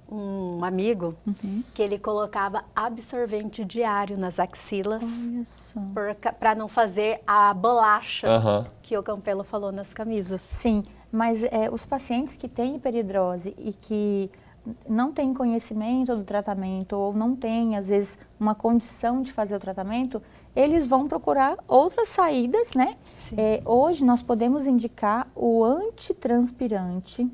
um amigo que ele colocava absorvente diário nas axilas para não fazer a bolacha que o Campelo falou nas camisas. Sim, mas os pacientes que têm hiperidrose e que não têm conhecimento do tratamento ou não têm, às vezes, uma condição de fazer o tratamento, eles vão procurar outras saídas, né? Hoje nós podemos indicar o antitranspirante.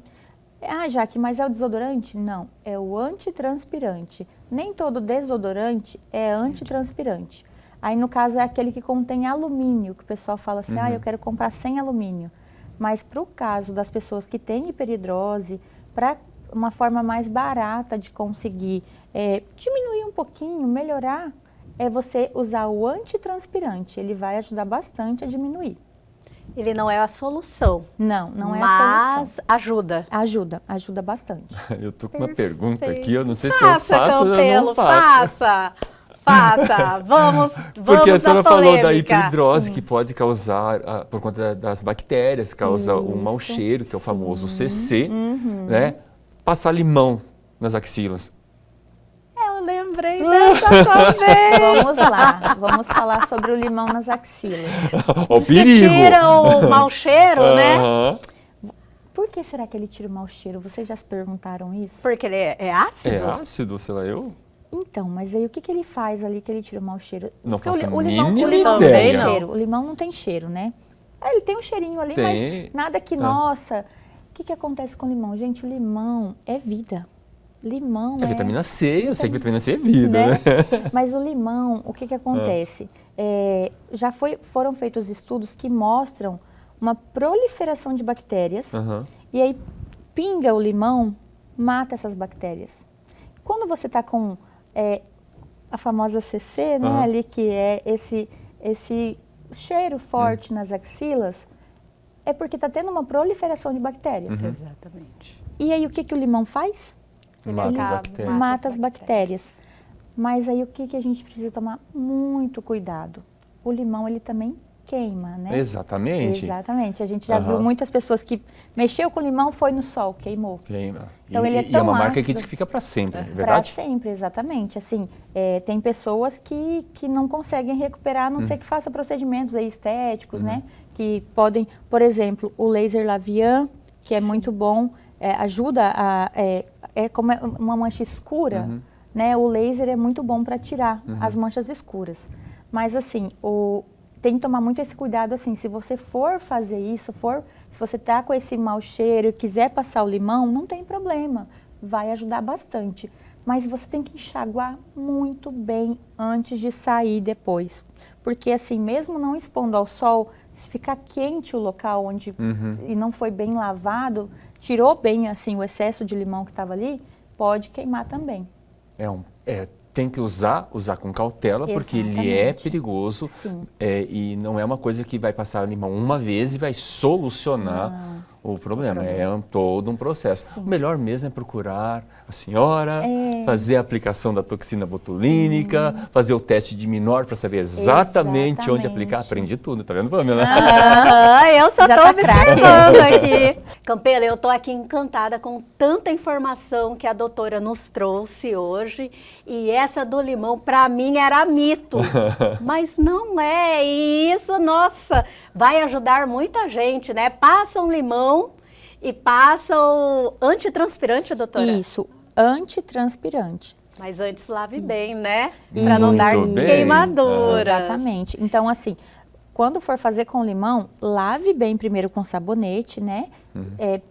Jaque, mas é o desodorante? Não, é o antitranspirante. Nem todo desodorante é antitranspirante. Aí, no caso, é aquele que contém alumínio, que o pessoal fala assim, eu quero comprar sem alumínio. Mas para o caso das pessoas que têm hiperidrose, para uma forma mais barata de conseguir diminuir um pouquinho, melhorar, é você usar o antitranspirante. Ele vai ajudar bastante a diminuir. Ele não é a solução. Não é a solução. Mas ajuda. Ajuda bastante. Eu tô com uma pergunta aqui, eu não sei se eu faço ou eu não faço. Faça. Vamos Porque a senhora falou da polêmica. hiperidrose, que pode causar, por conta das bactérias, causa um mau cheiro, que é o famoso CC, né? Passar limão nas axilas. Eu lembrei dessa também. Vamos lá, vamos falar sobre o limão nas axilas. O perigo! Tira o mau cheiro, né? Por que será que ele tira o mau cheiro? Vocês já se perguntaram isso? Porque ele é ácido? É ácido, sei lá, eu? Então, mas aí o que ele faz ali que ele tira o mau cheiro? Não Porque faço a o limão mínima não ideia. tem cheiro. O limão não tem cheiro, né? Ele tem um cheirinho ali, mas nada que, nossa... O que acontece com o limão? Gente, o limão é vida. Limão é vitamina C, eu sei que vitamina C é vida, né? Mas o limão, o que acontece? Foram feitos estudos que mostram uma proliferação de bactérias e aí pinga o limão, mata essas bactérias. Quando você está com a famosa CC, né, ali que é esse cheiro forte nas axilas, é porque está tendo uma proliferação de bactérias. Exatamente. E aí o que o limão faz? Mata as bactérias. Mas aí o que a gente precisa tomar muito cuidado? O limão, ele também queima, né? Exatamente. A gente já viu muitas pessoas que mexeu com limão, foi no sol, queimou. Queima. Então, ele é e tão é uma marca ácido, que fica para sempre, é verdade? Para sempre, exatamente. Assim, tem pessoas que não conseguem recuperar, a não ser que faça procedimentos aí estéticos, né? Que podem, por exemplo, o laser Lavian, que é muito bom, ajuda como uma mancha escura, né? O laser é muito bom para tirar as manchas escuras. Mas assim, tem que tomar muito esse cuidado, assim, se você for fazer isso, se você tá com esse mau cheiro e quiser passar o limão, não tem problema, vai ajudar bastante. Mas você tem que enxaguar muito bem antes de sair depois. Porque assim, mesmo não expondo ao sol, se ficar quente o local onde e não foi bem lavado, tirou bem assim o excesso de limão que estava ali, pode queimar também. Tem que usar com cautela, porque ele é perigoso e não é uma coisa que vai passar limão uma vez e vai solucionar o problema. É todo um processo. O melhor mesmo é procurar a senhora, fazer a aplicação da toxina botulínica, fazer o teste de menor para saber exatamente onde aplicar. Aprendi tudo, tá vendo, Pamela? Eu só estou observando aqui. Campelo, eu estou aqui encantada com tanta informação que a doutora nos trouxe hoje. E essa do limão, para mim, era mito. Mas não é. E isso, nossa, vai ajudar muita gente, né? Passa um limão e passa o antitranspirante, doutora? Isso, antitranspirante. Mas antes lave bem, né? Para não dar bem. queimaduras. Exatamente. Então, assim, quando for fazer com limão, lave bem primeiro com sabonete, né?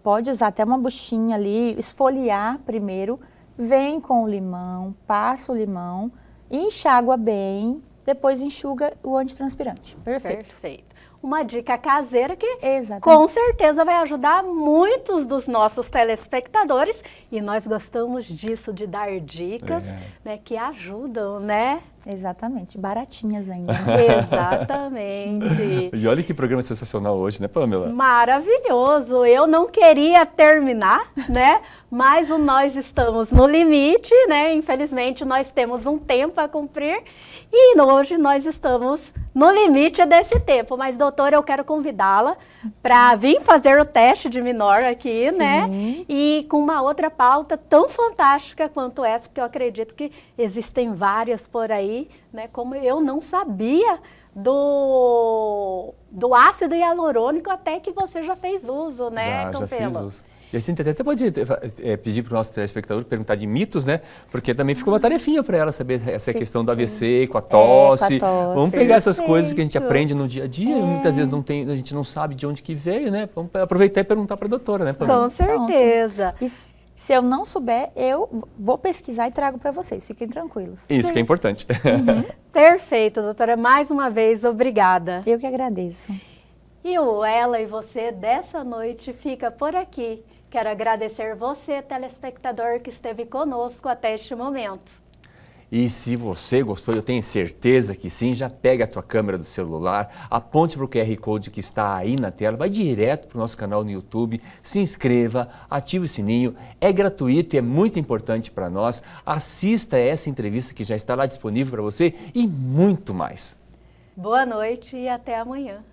Pode usar até uma buchinha ali, esfoliar primeiro, vem com o limão, passa o limão, enxágua bem, depois enxuga o antitranspirante. Perfeito. uma dica caseira que Exatamente. com certeza vai ajudar muitos dos nossos telespectadores. E nós gostamos disso, de dar dicas, né, que ajudam, né? Exatamente, baratinhas ainda. Né? Exatamente. E olha que programa sensacional hoje, né, Pamela? Maravilhoso. Eu não queria terminar, né? Mas nós estamos no limite, né? Infelizmente, nós temos um tempo a cumprir e hoje nós estamos no limite desse tempo. Mas, doutora, eu quero convidá-la para vir fazer o teste de menor aqui, Sim. né? E com uma outra pauta tão fantástica quanto essa, porque eu acredito que existem várias por aí, né? Como eu não sabia do ácido hialurônico até que você já fez uso, né, Já fiz Campelo? uso. E a gente até pode pedir para o nosso telespectador perguntar de mitos, né? Porque também ficou uma tarefinha para ela saber essa questão do AVC, com a tosse. com a tosse. Vamos pegar essas coisas que a gente Perfeito. aprende no dia a dia e muitas vezes a gente não sabe de onde que veio, né? Vamos aproveitar e perguntar para a doutora, né, Pamela? Com certeza. E se eu não souber, eu vou pesquisar e trago para vocês. Fiquem tranquilos. Isso que é importante. Perfeito, doutora. Mais uma vez, obrigada. Eu que agradeço. E o Ela e Você dessa noite fica por aqui. Quero agradecer você, telespectador, que esteve conosco até este momento. E se você gostou, eu tenho certeza que sim, já pega a sua câmera do celular, aponte para o QR Code que está aí na tela, vai direto para o nosso canal no YouTube, se inscreva, ative o sininho, é gratuito e é muito importante para nós. Assista essa entrevista que já está lá disponível para você e muito mais. Boa noite e até amanhã.